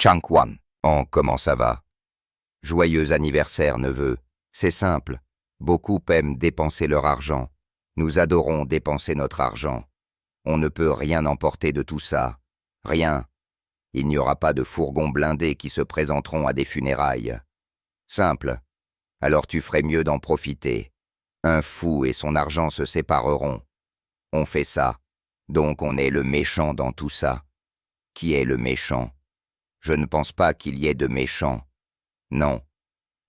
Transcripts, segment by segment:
Chunk One. Oh, comment ça va? Joyeux anniversaire, neveu. C'est simple. Beaucoup aiment dépenser leur argent. Nous adorons dépenser notre argent. On ne peut rien emporter de tout ça. Rien. Il n'y aura pas de fourgons blindés qui se présenteront à des funérailles. Simple. Alors tu ferais mieux d'en profiter. Un fou et son argent se sépareront. On fait ça. Donc on est le méchant dans tout ça. Qui est le méchant? Je ne pense pas qu'il y ait de méchants. Non.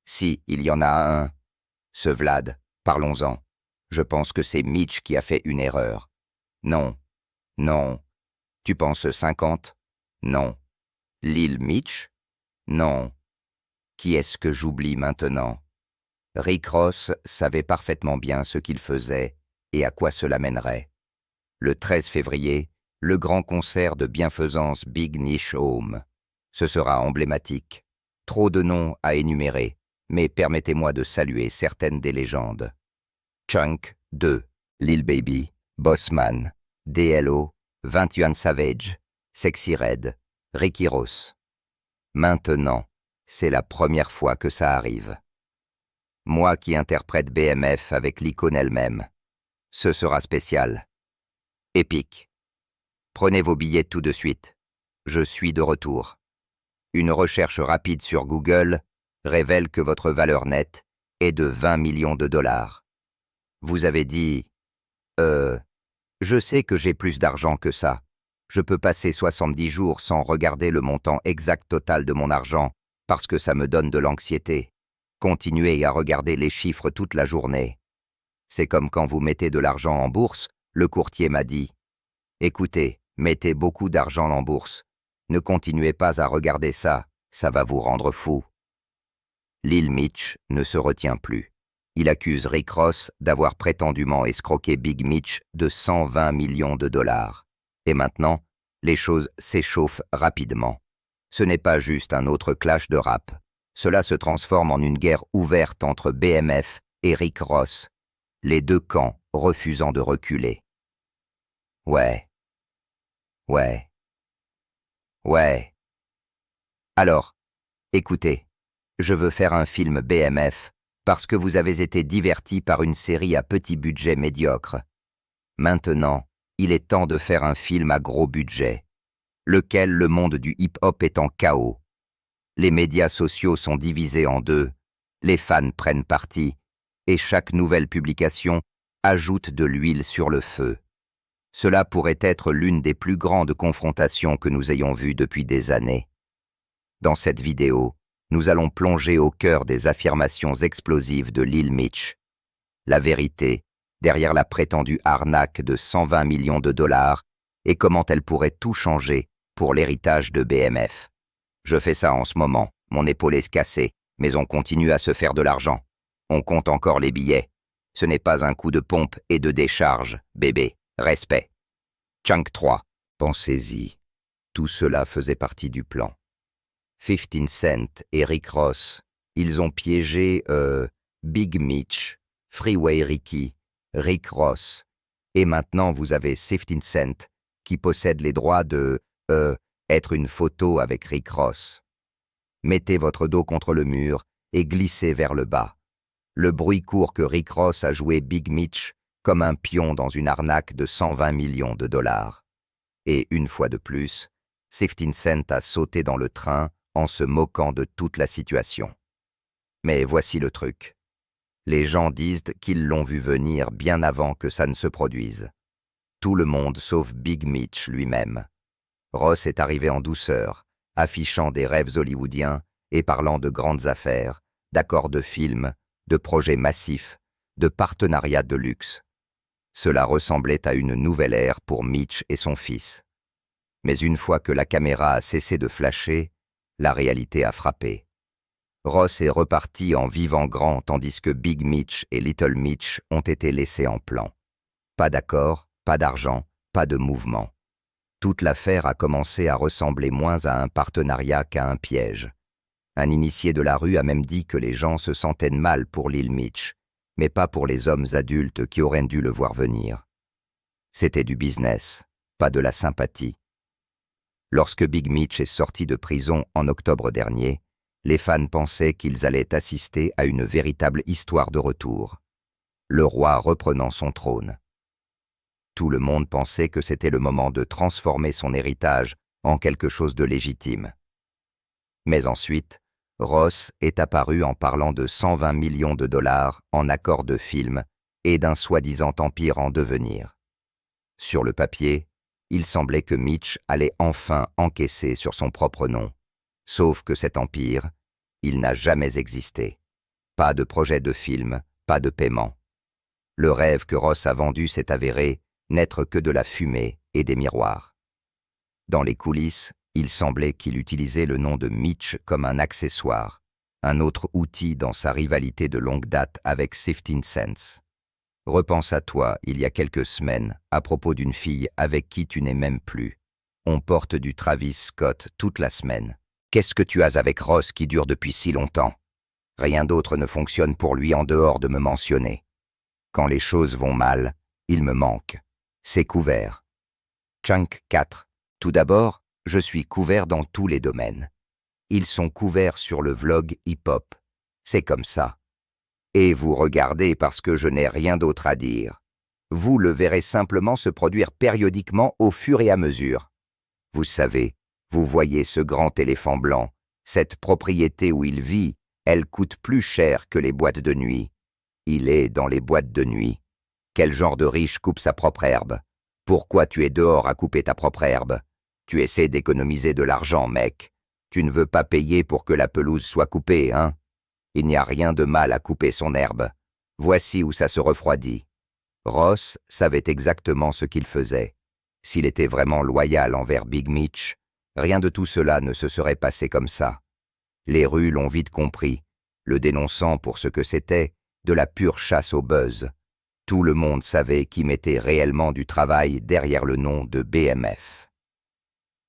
Si, il y en a un. Ce Vlad, parlons-en. Je pense que c'est Mitch qui a fait une erreur. Non. Non. Tu penses 50? Non. Lil Mitch? Non. Qui est-ce que j'oublie maintenant? Rick Ross savait parfaitement bien ce qu'il faisait et à quoi cela mènerait. Le 13 février, le grand concert de bienfaisance Big Niche Home. Ce sera emblématique. Trop de noms à énumérer, mais permettez-moi de saluer certaines des légendes. Chunk 2, Lil Baby, Bossman, DLO, 21 Savage, Sexy Red, Ricky Ross. Maintenant, c'est la première fois que ça arrive. Moi qui interprète BMF avec l'icône elle-même. Ce sera spécial. Épique. Prenez vos billets tout de suite. Je suis de retour. Une recherche rapide sur Google révèle que votre valeur nette est de 20 millions de dollars. Vous avez dit « je sais que j'ai plus d'argent que ça. Je peux passer 70 jours sans regarder le montant exact total de mon argent parce que ça me donne de l'anxiété. Continuez à regarder les chiffres toute la journée. C'est comme quand vous mettez de l'argent en bourse, le courtier m'a dit « Écoutez, mettez beaucoup d'argent en bourse. Ne continuez pas à regarder ça, ça va vous rendre fou. » Lil Mitch ne se retient plus. Il accuse Rick Ross d'avoir prétendument escroqué Big Mitch de 120 millions de dollars. Et maintenant, les choses s'échauffent rapidement. Ce n'est pas juste un autre clash de rap. Cela se transforme en une guerre ouverte entre BMF et Rick Ross, les deux camps refusant de reculer. Ouais. Alors, écoutez, je veux faire un film BMF parce que vous avez été divertis par une série à petit budget médiocre. Maintenant, il est temps de faire un film à gros budget, lequel le monde du hip-hop est en chaos. Les médias sociaux sont divisés en deux, les fans prennent parti, et chaque nouvelle publication ajoute de l'huile sur le feu. Cela pourrait être l'une des plus grandes confrontations que nous ayons vues depuis des années. Dans cette vidéo, nous allons plonger au cœur des affirmations explosives de Lil Mitch. La vérité, derrière la prétendue arnaque de 120 millions de dollars, et comment elle pourrait tout changer pour l'héritage de BMF. Je fais ça en ce moment, mon épaule est cassée, mais on continue à se faire de l'argent. On compte encore les billets. Ce n'est pas un coup de pompe et de décharge, bébé. Respect. Chunk 3. Pensez-y. Tout cela faisait partie du plan. 50 Cent et Rick Ross, ils ont piégé Big Mitch, Freeway Ricky, Rick Ross. Et maintenant vous avez 50 Cent qui possède les droits de être une photo avec Rick Ross. Mettez votre dos contre le mur et glissez vers le bas. Le bruit court que Rick Ross a joué Big Mitch comme un pion dans une arnaque de 120 millions de dollars. Et une fois de plus, 50 Cent a sauté dans le train en se moquant de toute la situation. Mais voici le truc. Les gens disent qu'ils l'ont vu venir bien avant que ça ne se produise. Tout le monde sauf Big Mitch lui-même. Ross est arrivé en douceur, affichant des rêves hollywoodiens et parlant de grandes affaires, d'accords de films, de projets massifs, de partenariats de luxe. Cela ressemblait à une nouvelle ère pour Mitch et son fils. Mais une fois que la caméra a cessé de flasher, la réalité a frappé. Ross est reparti en vivant grand tandis que Big Mitch et Little Mitch ont été laissés en plan. Pas d'accord, pas d'argent, pas de mouvement. Toute l'affaire a commencé à ressembler moins à un partenariat qu'à un piège. Un initié de la rue a même dit que les gens se sentaient mal pour Lil Mitch, mais pas pour les hommes adultes qui auraient dû le voir venir. C'était du business, pas de la sympathie. Lorsque Big Mitch est sorti de prison en octobre dernier, les fans pensaient qu'ils allaient assister à une véritable histoire de retour. Le roi reprenant son trône. Tout le monde pensait que c'était le moment de transformer son héritage en quelque chose de légitime. Mais ensuite, Ross est apparu en parlant de 120 millions de dollars en accord de film et d'un soi-disant empire en devenir. Sur le papier, il semblait que Mitch allait enfin encaisser sur son propre nom. Sauf que cet empire, il n'a jamais existé. Pas de projet de film, pas de paiement. Le rêve que Ross a vendu s'est avéré n'être que de la fumée et des miroirs. Dans les coulisses, il semblait qu'il utilisait le nom de Mitch comme un accessoire, un autre outil dans sa rivalité de longue date avec 50 Cent. Repense à toi, il y a quelques semaines, à propos d'une fille avec qui tu n'es même plus. On porte du Travis Scott toute la semaine. Qu'est-ce que tu as avec Ross qui dure depuis si longtemps? Rien d'autre ne fonctionne pour lui en dehors de me mentionner. Quand les choses vont mal, il me manque. C'est couvert. Chunk 4. Tout d'abord, je suis couvert dans tous les domaines. Ils sont couverts sur le vlog hip-hop. C'est comme ça. Et vous regardez parce que je n'ai rien d'autre à dire. Vous le verrez simplement se produire périodiquement au fur et à mesure. Vous savez, vous voyez ce grand éléphant blanc, cette propriété où il vit, elle coûte plus cher que les boîtes de nuit. Il est dans les boîtes de nuit. Quel genre de riche coupe sa propre herbe? Pourquoi tu es dehors à couper ta propre herbe? Tu essaies d'économiser de l'argent, mec. Tu ne veux pas payer pour que la pelouse soit coupée, hein? Il n'y a rien de mal à couper son herbe. Voici où ça se refroidit. Ross savait exactement ce qu'il faisait. S'il était vraiment loyal envers Big Mitch, rien de tout cela ne se serait passé comme ça. Les rues l'ont vite compris, le dénonçant pour ce que c'était, de la pure chasse au buzz. Tout le monde savait qui mettait réellement du travail derrière le nom de BMF.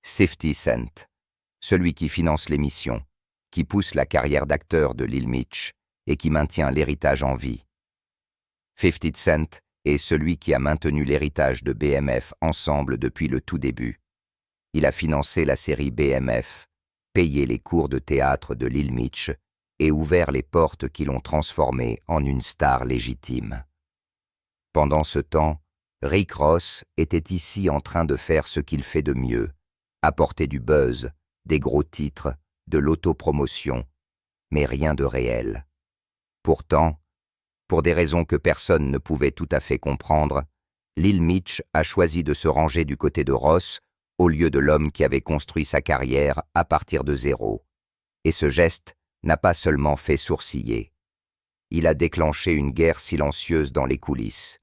50 Cent, celui qui finance l'émission, qui pousse la carrière d'acteur de Lil Mitch et qui maintient l'héritage en vie. 50 Cent est celui qui a maintenu l'héritage de BMF ensemble depuis le tout début. Il a financé la série BMF, payé les cours de théâtre de Lil Mitch et ouvert les portes qui l'ont transformé en une star légitime. Pendant ce temps, Rick Ross était ici en train de faire ce qu'il fait de mieux, apporter du buzz, des gros titres, de l'autopromotion, mais rien de réel. Pourtant, pour des raisons que personne ne pouvait tout à fait comprendre, Lil Mitch a choisi de se ranger du côté de Ross au lieu de l'homme qui avait construit sa carrière à partir de zéro. Et ce geste n'a pas seulement fait sourciller. Il a déclenché une guerre silencieuse dans les coulisses.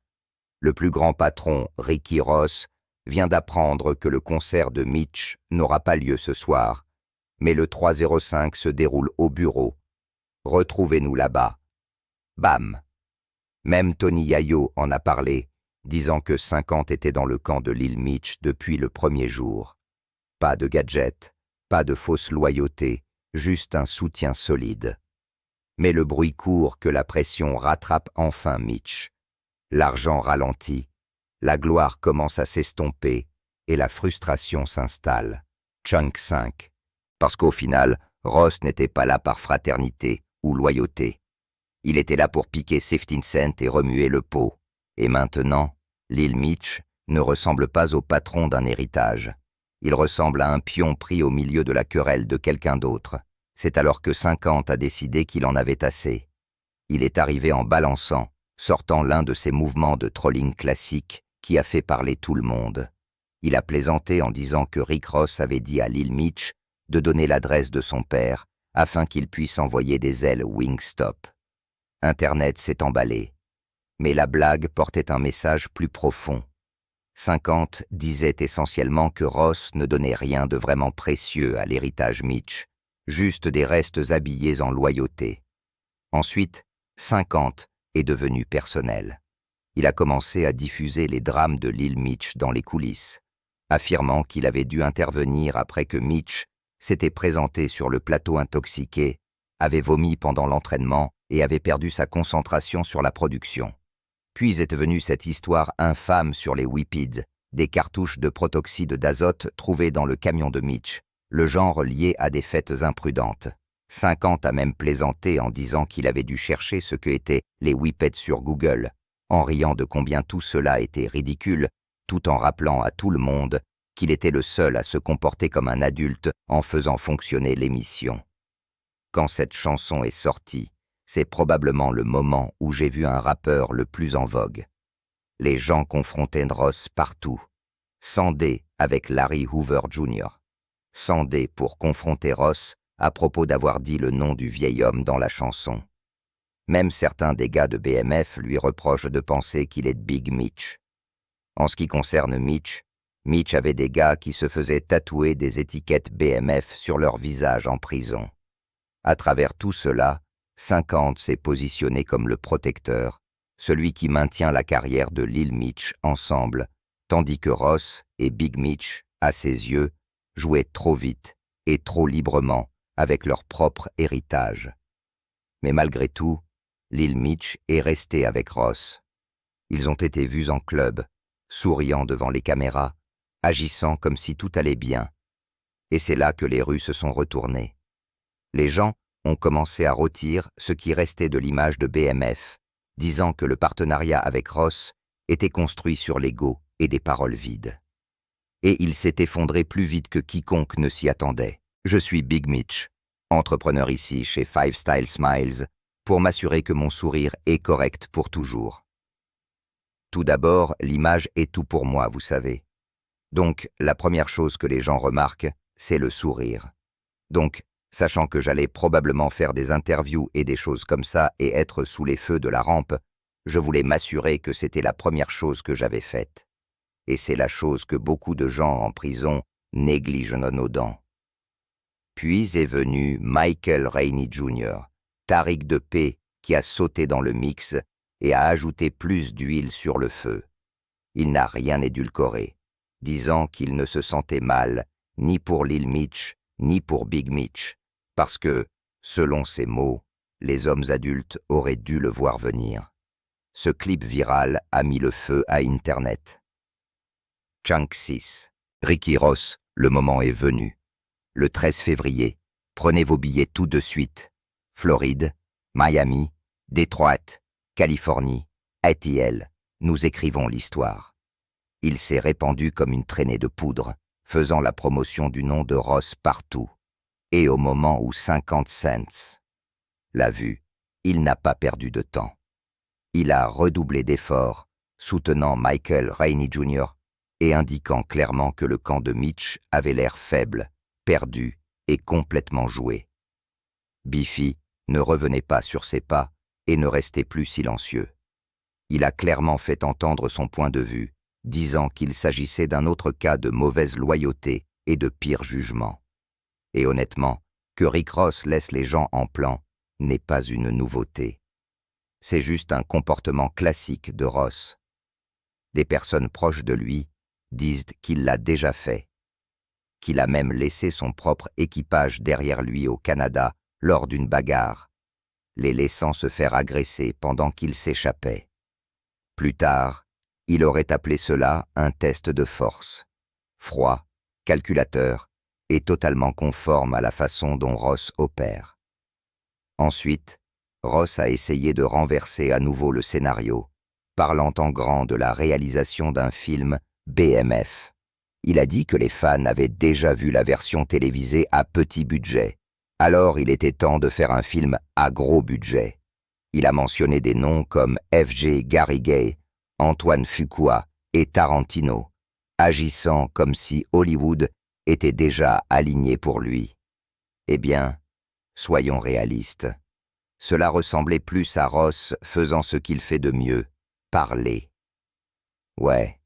Le plus grand patron, Ricky Ross, vient d'apprendre que le concert de Mitch n'aura pas lieu ce soir, mais le 305 se déroule au bureau. Retrouvez-nous là-bas. Bam! Même Tony Yayo en a parlé, disant que 50 était dans le camp de Lil Mitch depuis le premier jour. Pas de gadget, pas de fausse loyauté, juste un soutien solide. Mais le bruit court que la pression rattrape enfin Mitch. L'argent ralentit, la gloire commence à s'estomper et la frustration s'installe. Chunk 5. Parce qu'au final, Ross n'était pas là par fraternité ou loyauté. Il était là pour piquer 50 Cent et remuer le pot. Et maintenant, Lil Mitch ne ressemble pas au patron d'un héritage. Il ressemble à un pion pris au milieu de la querelle de quelqu'un d'autre. C'est alors que 50 a décidé qu'il en avait assez. Il est arrivé en balançant, sortant l'un de ces mouvements de trolling classiques qui a fait parler tout le monde. Il a plaisanté en disant que Rick Ross avait dit à Lil Mitch de donner l'adresse de son père afin qu'il puisse envoyer des ailes Wingstop. Internet s'est emballé. Mais la blague portait un message plus profond. 50 disait essentiellement que Ross ne donnait rien de vraiment précieux à l'héritage Mitch, juste des restes habillés en loyauté. Ensuite, 50 est devenu personnel. Il a commencé à diffuser les drames de Lil Mitch dans les coulisses, affirmant qu'il avait dû intervenir après que Mitch s'était présenté sur le plateau intoxiqué, avait vomi pendant l'entraînement et avait perdu sa concentration sur la production. Puis est venue cette histoire infâme sur les Whipped, des cartouches de protoxyde d'azote trouvées dans le camion de Mitch, le genre lié à des fêtes imprudentes. 50 a même plaisanté en disant qu'il avait dû chercher ce que étaient les whippets sur Google, en riant de combien tout cela était ridicule, tout en rappelant à tout le monde qu'il était le seul à se comporter comme un adulte en faisant fonctionner l'émission. Quand cette chanson est sortie, c'est probablement le moment où j'ai vu un rappeur le plus en vogue. Les gens confrontaient Ross partout. Sandé avec Larry Hoover Jr. Sandé pour confronter Ross à propos d'avoir dit le nom du vieil homme dans la chanson. Même certains des gars de BMF lui reprochent de penser qu'il est Big Mitch. En ce qui concerne Mitch, Mitch avait des gars qui se faisaient tatouer des étiquettes BMF sur leur visage en prison. À travers tout cela, 50 s'est positionné comme le protecteur, celui qui maintient la carrière de Lil Mitch ensemble, tandis que Ross et Big Mitch, à ses yeux, jouaient trop vite et trop librement avec leur propre héritage. Mais malgré tout, Lil Mitch est resté avec Ross. Ils ont été vus en club, souriant devant les caméras, agissant comme si tout allait bien. Et c'est là que les rues se sont retournées. Les gens ont commencé à rôtir ce qui restait de l'image de BMF, disant que le partenariat avec Ross était construit sur l'ego et des paroles vides. Et il s'est effondré plus vite que quiconque ne s'y attendait. Je suis Big Mitch, entrepreneur ici chez Five Style Smiles, pour m'assurer que mon sourire est correct pour toujours. Tout d'abord, l'image est tout pour moi, vous savez. Donc, la première chose que les gens remarquent, c'est le sourire. Donc, sachant que j'allais probablement faire des interviews et des choses comme ça et être sous les feux de la rampe, je voulais m'assurer que c'était la première chose que j'avais faite. Et c'est la chose que beaucoup de gens en prison négligent nos dents. Puis est venu Michael Rainey Jr., Tariq de P, qui a sauté dans le mix et a ajouté plus d'huile sur le feu. Il n'a rien édulcoré, disant qu'il ne se sentait mal ni pour Lil Mitch ni pour Big Mitch, parce que, selon ses mots, les hommes adultes auraient dû le voir venir. Ce clip viral a mis le feu à Internet. Chunk 6. Ricky Ross, le moment est venu. Le 13 février, prenez vos billets tout de suite. Floride, Miami, Détroit, Californie, ATL, nous écrivons l'histoire. Il s'est répandu comme une traînée de poudre, faisant la promotion du nom de Ross partout. Et au moment où 50 cents l'a vu, il n'a pas perdu de temps. Il a redoublé d'efforts, soutenant Michael Rainey Jr. et indiquant clairement que le camp de Mitch avait l'air faible, perdu et complètement joué. Biffy ne revenait pas sur ses pas et ne restait plus silencieux. Il a clairement fait entendre son point de vue, disant qu'il s'agissait d'un autre cas de mauvaise loyauté et de pire jugement. Et honnêtement, que Rick Ross laisse les gens en plan n'est pas une nouveauté. C'est juste un comportement classique de Ross. Des personnes proches de lui disent qu'il l'a déjà fait, qu'il a même laissé son propre équipage derrière lui au Canada lors d'une bagarre, les laissant se faire agresser pendant qu'il s'échappait. Plus tard, il aurait appelé cela un test de force, froid, calculateur et totalement conforme à la façon dont Ross opère. Ensuite, Ross a essayé de renverser à nouveau le scénario, parlant en grand de la réalisation d'un film BMF. Il a dit que les fans avaient déjà vu la version télévisée à petit budget, alors il était temps de faire un film à gros budget. Il a mentionné des noms comme F.J. Garrigues, Antoine Fuqua et Tarantino, agissant comme si Hollywood était déjà aligné pour lui. Eh bien, soyons réalistes. Cela ressemblait plus à Ross faisant ce qu'il fait de mieux, parler. Ouais.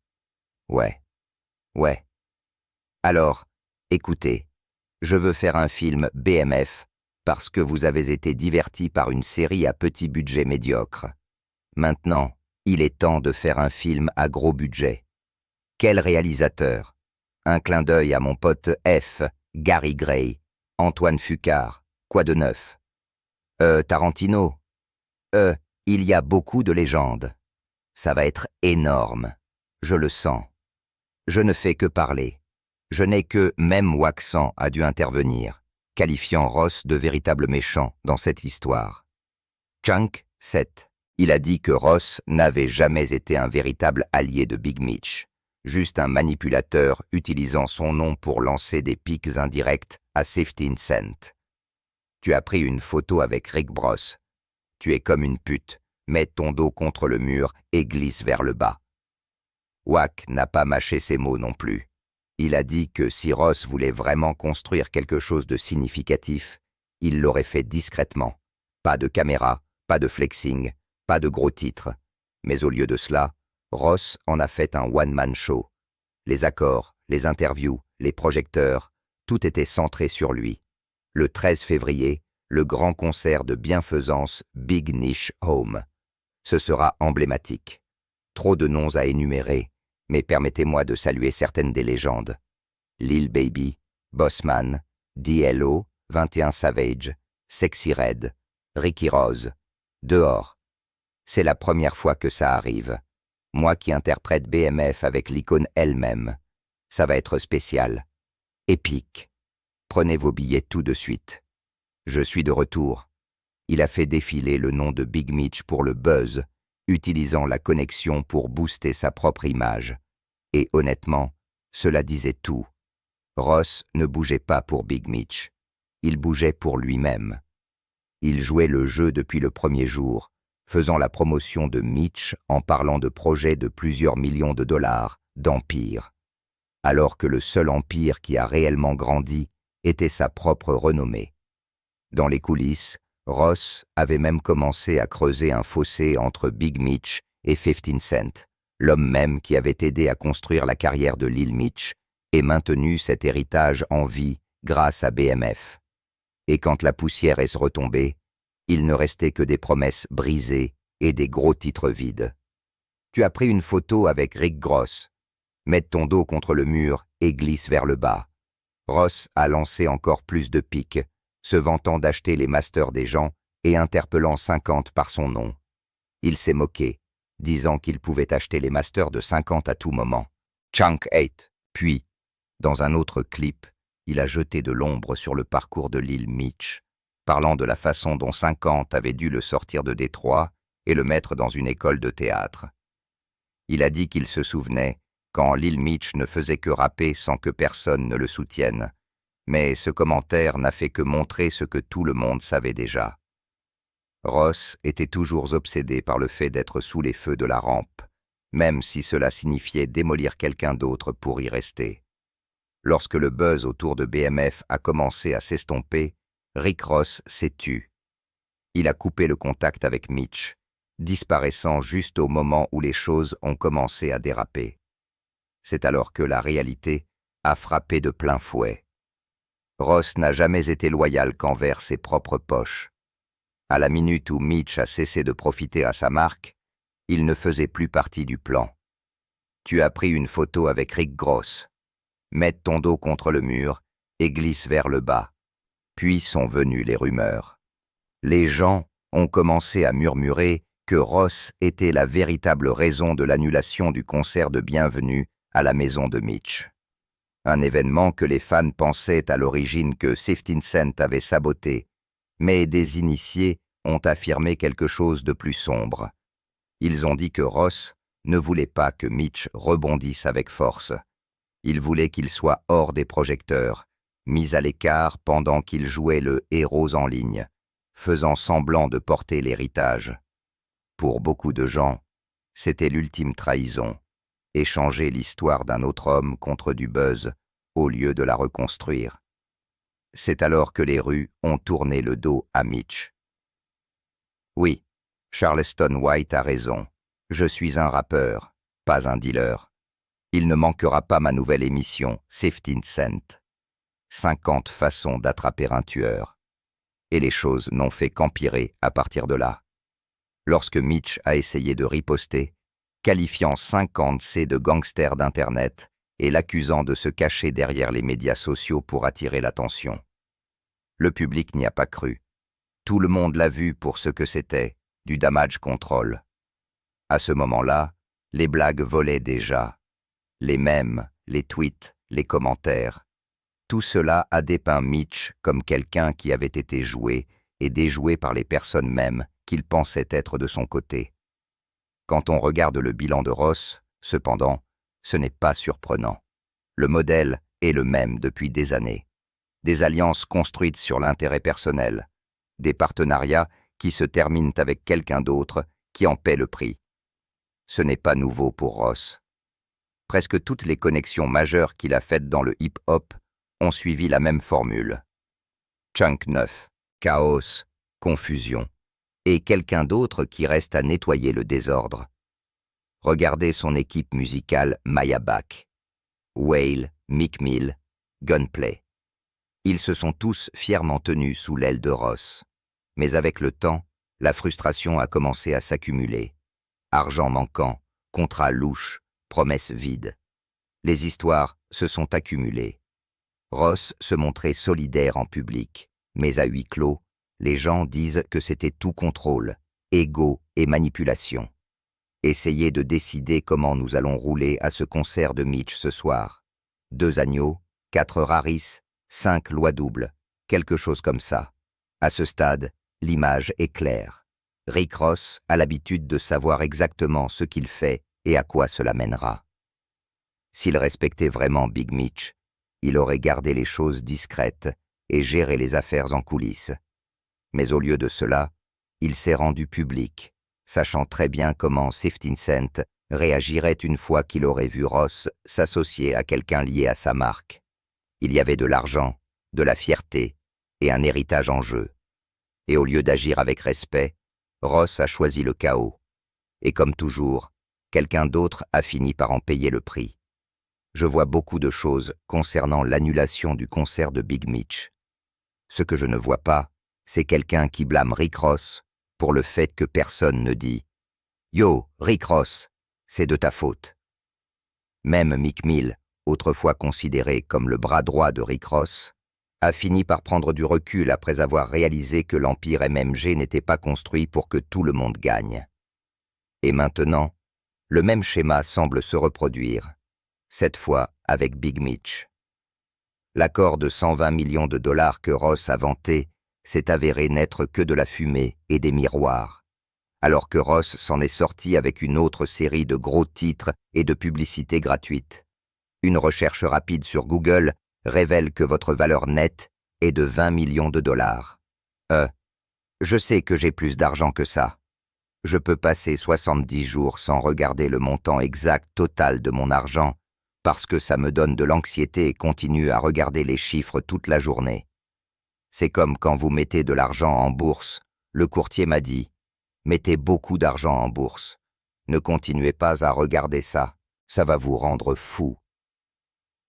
Alors, écoutez, je veux faire un film BMF parce que vous avez été divertis par une série à petit budget médiocre. Maintenant, il est temps de faire un film à gros budget. Quel réalisateur? Un clin d'œil à mon pote F, Gary Gray, Antoine Fuqua, quoi de neuf? Tarantino? Il y a beaucoup de légendes. Ça va être énorme, je le sens. Je ne fais que parler. Je n'ai que même Waxan a dû intervenir, qualifiant Ross de véritable méchant dans cette histoire. Chunk 7. Il a dit que Ross n'avait jamais été un véritable allié de Big Mitch, juste un manipulateur utilisant son nom pour lancer des pics indirects à 15 Cent. Tu as pris une photo avec Rick Ross. Tu es comme une pute, mets ton dos contre le mur et glisse vers le bas. Wack n'a pas mâché ses mots non plus. Il a dit que si Ross voulait vraiment construire quelque chose de significatif, il l'aurait fait discrètement. Pas de caméra, pas de flexing, pas de gros titres. Mais au lieu de cela, Ross en a fait un one-man show. Les accords, les interviews, les projecteurs, tout était centré sur lui. Le 13 février, le grand concert de bienfaisance Big Niche Home. Ce sera emblématique. Trop de noms à énumérer, mais permettez-moi de saluer certaines des légendes. Lil Baby, Bossman, D.L.O., 21 Savage, Sexy Red, Ricky Rose. Dehors. C'est la première fois que ça arrive. Moi qui interprète BMF avec l'icône elle-même. Ça va être spécial. Épique. Prenez vos billets tout de suite. Je suis de retour. Il a fait défiler le nom de Big Mitch pour le buzz, utilisant la connexion pour booster sa propre image. Et honnêtement, cela disait tout. Ross ne bougeait pas pour Big Mitch. Il bougeait pour lui-même. Il jouait le jeu depuis le premier jour, faisant la promotion de Mitch en parlant de projets de plusieurs millions de dollars, d'empire. Alors que le seul empire qui a réellement grandi était sa propre renommée. Dans les coulisses, Ross avait même commencé à creuser un fossé entre Big Mitch et 15 Cent, l'homme même qui avait aidé à construire la carrière de Lil Mitch et maintenu cet héritage en vie grâce à BMF. Et quand la poussière est retombée, il ne restait que des promesses brisées et des gros titres vides. Tu as pris une photo avec Rick Ross. Mets ton dos contre le mur et glisse vers le bas. Ross a lancé encore plus de piques, se vantant d'acheter les masters des gens et interpellant 50 par son nom. Il s'est moqué, disant qu'il pouvait acheter les masters de 50 à tout moment. Chunk 8. Puis, dans un autre clip, il a jeté de l'ombre sur le parcours de Lil Mitch, parlant de la façon dont 50 avait dû le sortir de Détroit et le mettre dans une école de théâtre. Il a dit qu'il se souvenait quand Lil Mitch ne faisait que rapper sans que personne ne le soutienne, mais ce commentaire n'a fait que montrer ce que tout le monde savait déjà. Ross était toujours obsédé par le fait d'être sous les feux de la rampe, même si cela signifiait démolir quelqu'un d'autre pour y rester. Lorsque le buzz autour de BMF a commencé à s'estomper, Rick Ross s'est tu. Il a coupé le contact avec Mitch, disparaissant juste au moment où les choses ont commencé à déraper. C'est alors que la réalité a frappé de plein fouet. Ross n'a jamais été loyal qu'envers ses propres poches. À la minute où Mitch a cessé de profiter à sa marque, il ne faisait plus partie du plan. Tu as pris une photo avec Rick Ross. Mets ton dos contre le mur et glisse vers le bas. Puis sont venues les rumeurs. Les gens ont commencé à murmurer que Ross était la véritable raison de l'annulation du concert de bienvenue à la maison de Mitch. Un événement que les fans pensaient à l'origine que 15 Cent avait saboté, mais des initiés ont affirmé quelque chose de plus sombre. Ils ont dit que Ross ne voulait pas que Mitch rebondisse avec force. Il voulait qu'il soit hors des projecteurs, mis à l'écart pendant qu'il jouait le héros en ligne, faisant semblant de porter l'héritage. Pour beaucoup de gens, c'était l'ultime trahison, échanger l'histoire d'un autre homme contre du buzz au lieu de la reconstruire. C'est alors que les rues ont tourné le dos à Mitch. Oui, Charleston White a raison. Je suis un rappeur, pas un dealer. Il ne manquera pas ma nouvelle émission, 15 Cent. 50 façons d'attraper un tueur. Et les choses n'ont fait qu'empirer à partir de là. Lorsque Mitch a essayé de riposter, qualifiant 50C de gangster d'Internet et l'accusant de se cacher derrière les médias sociaux pour attirer l'attention. Le public n'y a pas cru. Tout le monde l'a vu pour ce que c'était, du damage control. À ce moment-là, les blagues volaient déjà. Les mèmes, les tweets, les commentaires. Tout cela a dépeint Mitch comme quelqu'un qui avait été joué et déjoué par les personnes mêmes qu'il pensait être de son côté. Quand on regarde le bilan de Ross, cependant, ce n'est pas surprenant. Le modèle est le même depuis des années. Des alliances construites sur l'intérêt personnel, des partenariats qui se terminent avec quelqu'un d'autre qui en paie le prix. Ce n'est pas nouveau pour Ross. Presque toutes les connexions majeures qu'il a faites dans le hip-hop ont suivi la même formule. Chunk 9, chaos, confusion, et quelqu'un d'autre qui reste à nettoyer le désordre. Regardez son équipe musicale Mayabac, Whale, Meek Mill, Gunplay. Ils se sont tous fièrement tenus sous l'aile de Ross. Mais avec le temps, la frustration a commencé à s'accumuler. Argent manquant, contrats louches, promesses vides. Les histoires se sont accumulées. Ross se montrait solidaire en public, mais à huis clos, les gens disent que c'était tout contrôle, ego et manipulation. Essayez de décider comment nous allons rouler à ce concert de Mitch ce soir. 2 agneaux, 4 raris, 5 lois doubles, quelque chose comme ça. À ce stade, l'image est claire. Rick Ross a l'habitude de savoir exactement ce qu'il fait et à quoi cela mènera. S'il respectait vraiment Big Mitch, il aurait gardé les choses discrètes et géré les affaires en coulisses. Mais au lieu de cela, il s'est rendu public, sachant très bien comment 50 Cent réagirait une fois qu'il aurait vu Ross s'associer à quelqu'un lié à sa marque. Il y avait de l'argent, de la fierté et un héritage en jeu. Et au lieu d'agir avec respect, Ross a choisi le chaos. Et comme toujours, quelqu'un d'autre a fini par en payer le prix. Je vois beaucoup de choses concernant l'annulation du concert de Big Mitch. Ce que je ne vois pas, c'est quelqu'un qui blâme Rick Ross pour le fait que personne ne dit « Yo, Rick Ross, c'est de ta faute ». Même Meek Mill, autrefois considéré comme le bras droit de Rick Ross, a fini par prendre du recul après avoir réalisé que l'empire MMG n'était pas construit pour que tout le monde gagne. Et maintenant, le même schéma semble se reproduire, cette fois avec Big Mitch. L'accord de 120 millions de dollars que Ross a vanté s'est avéré n'être que de la fumée et des miroirs, alors que Ross s'en est sorti avec une autre série de gros titres et de publicités gratuites. Une recherche rapide sur Google révèle que votre valeur nette est de 20 millions de dollars. Je sais que j'ai plus d'argent que ça. Je peux passer 70 jours sans regarder le montant exact total de mon argent parce que ça me donne de l'anxiété et continue à regarder les chiffres toute la journée. C'est comme quand vous mettez de l'argent en bourse. Le courtier m'a dit « Mettez beaucoup d'argent en bourse. Ne continuez pas à regarder ça. Ça va vous rendre fou. »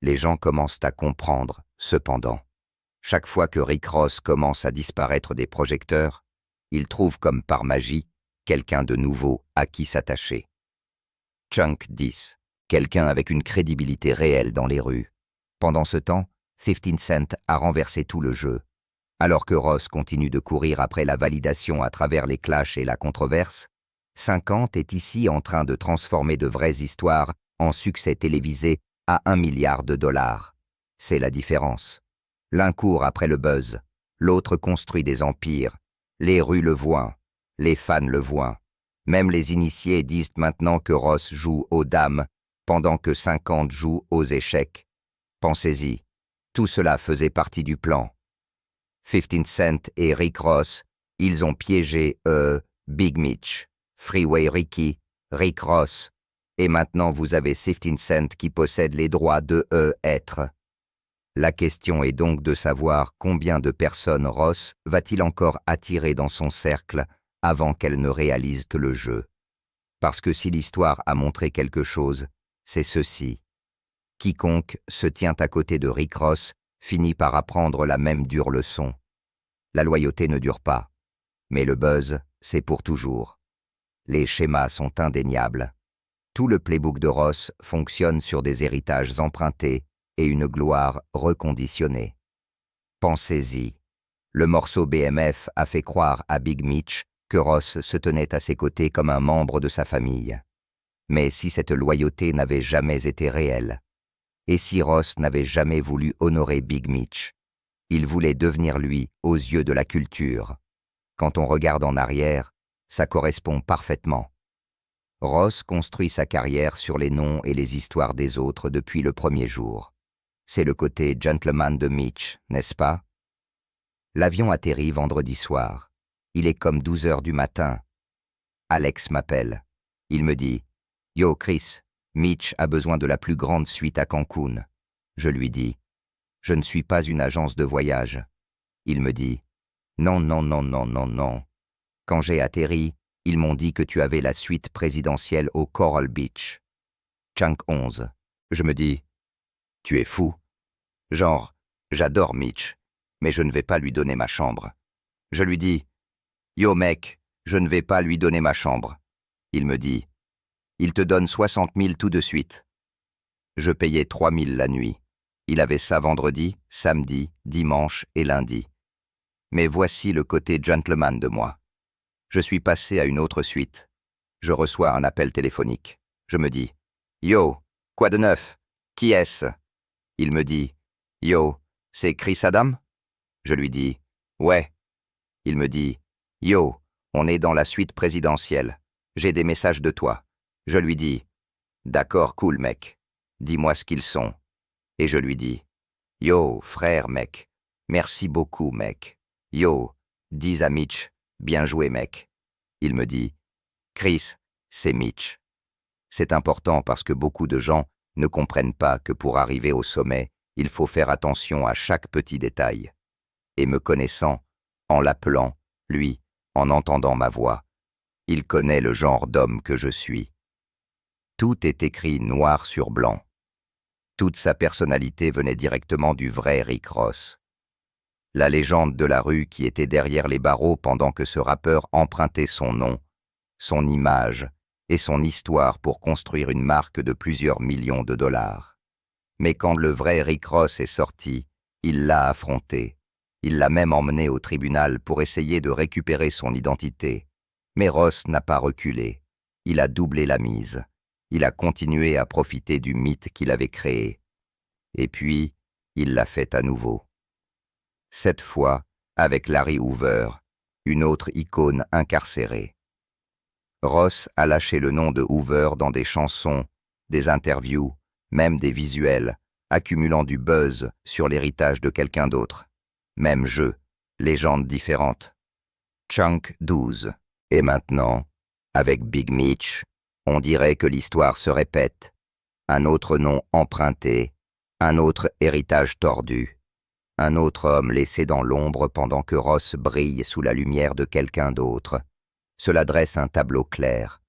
Les gens commencent à comprendre, cependant. Chaque fois que Rick Ross commence à disparaître des projecteurs, il trouve comme par magie quelqu'un de nouveau à qui s'attacher. Chunk 10, quelqu'un avec une crédibilité réelle dans les rues. Pendant ce temps, 50 Cent a renversé tout le jeu. Alors que Ross continue de courir après la validation à travers les clashs et la controverse, 50 est ici en train de transformer de vraies histoires en succès télévisés à 1 milliard de dollars. C'est la différence. L'un court après le buzz, l'autre construit des empires. Les rues le voient, les fans le voient. Même les initiés disent maintenant que Ross joue aux dames, pendant que 50 jouent aux échecs. Pensez-y, tout cela faisait partie du plan. 50 Cent et Rick Ross, ils ont piégé, Big Mitch, Freeway Ricky, Rick Ross, et maintenant vous avez 50 Cent qui possède les droits de être. La question est donc de savoir combien de personnes Ross va-t-il encore attirer dans son cercle avant qu'elle ne réalise que le jeu. Parce que si l'histoire a montré quelque chose, c'est ceci. Quiconque se tient à côté de Rick Ross finit par apprendre la même dure leçon. La loyauté ne dure pas, mais le buzz, c'est pour toujours. Les schémas sont indéniables. Tout le playbook de Ross fonctionne sur des héritages empruntés et une gloire reconditionnée. Pensez-y. Le morceau BMF a fait croire à Big Mitch que Ross se tenait à ses côtés comme un membre de sa famille. Mais si cette loyauté n'avait jamais été réelle, Et si Ross n'avait jamais voulu honorer Big Mitch, il voulait devenir lui aux yeux de la culture. Quand on regarde en arrière, ça correspond parfaitement. Ross construit sa carrière sur les noms et les histoires des autres depuis le premier jour. C'est le côté gentleman de Mitch, n'est-ce pas? L'avion atterrit vendredi soir. Il est comme 12 heures du matin. Alex m'appelle. Il me dit « Yo, Chris, Mitch a besoin de la plus grande suite à Cancun. » Je lui dis « Je ne suis pas une agence de voyage. » Il me dit « Non, non, non, non, non, non. Quand j'ai atterri, ils m'ont dit que tu avais la suite présidentielle au Coral Beach. Chunk 11. » Je me dis « Tu es fou. Genre, j'adore Mitch, mais je ne vais pas lui donner ma chambre. » Je lui dis « Yo mec, je ne vais pas lui donner ma chambre. » Il me dit « Il te donne 60 000 tout de suite. » Je payais 3 000 la nuit. Il avait ça vendredi, samedi, dimanche et lundi. Mais voici le côté gentleman de moi. Je suis passé à une autre suite. Je reçois un appel téléphonique. Je me dis « Yo, quoi de neuf? Qui est-ce » Il me dit « Yo, c'est Chris Adam ?» Je lui dis « Ouais. » Il me dit « Yo, on est dans la suite présidentielle. J'ai des messages de toi. » Je lui dis « D'accord, cool mec. Dis-moi ce qu'ils sont. » Et je lui dis « Yo, frère mec. Merci beaucoup mec. Yo, dis à Mitch. Bien joué mec. » Il me dit « Chris, c'est Mitch. » C'est important parce que beaucoup de gens ne comprennent pas que pour arriver au sommet, il faut faire attention à chaque petit détail. Et me connaissant, en l'appelant, lui, en entendant ma voix, il connaît le genre d'homme que je suis. Tout est écrit noir sur blanc. Toute sa personnalité venait directement du vrai Rick Ross. La légende de la rue qui était derrière les barreaux pendant que ce rappeur empruntait son nom, son image et son histoire pour construire une marque de plusieurs millions de dollars. Mais quand le vrai Rick Ross est sorti, il l'a affronté. Il l'a même emmené au tribunal pour essayer de récupérer son identité. Mais Ross n'a pas reculé. Il a doublé la mise. Il a continué à profiter du mythe qu'il avait créé. Et puis, il l'a fait à nouveau. Cette fois, avec Larry Hoover, une autre icône incarcérée. Ross a lâché le nom de Hoover dans des chansons, des interviews, même des visuels, accumulant du buzz sur l'héritage de quelqu'un d'autre. Même jeu, légende différente. Chunk 12. Et maintenant, avec Big Mitch, on dirait que l'histoire se répète. Un autre nom emprunté, un autre héritage tordu. Un autre homme laissé dans l'ombre pendant que Ross brille sous la lumière de quelqu'un d'autre. Cela dresse un tableau clair.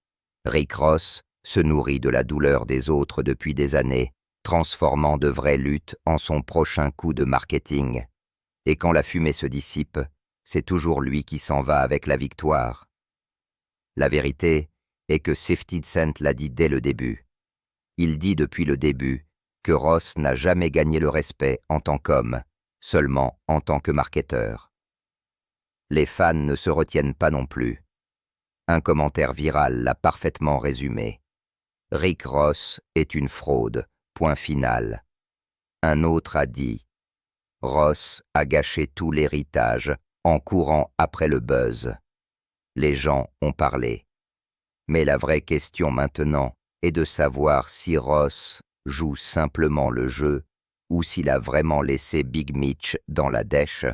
Rick Ross se nourrit de la douleur des autres depuis des années, transformant de vraies luttes en son prochain coup de marketing. Et quand la fumée se dissipe, c'est toujours lui qui s'en va avec la victoire. La vérité est que 50 Cent l'a dit dès le début. Il dit depuis le début que Ross n'a jamais gagné le respect en tant qu'homme, seulement en tant que marketeur. Les fans ne se retiennent pas non plus. Un commentaire viral l'a parfaitement résumé. Rick Ross est une fraude, point final. Un autre a dit « Ross a gâché tout l'héritage en courant après le buzz. » Les gens ont parlé. Mais la vraie question maintenant est de savoir si Ross joue simplement le jeu ou s'il a vraiment laissé Big Mitch dans la dèche.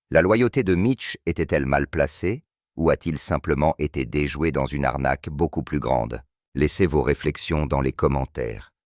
La loyauté de Mitch était-elle mal placée ou a-t-il simplement été déjoué dans une arnaque beaucoup plus grande? Laissez vos réflexions dans les commentaires.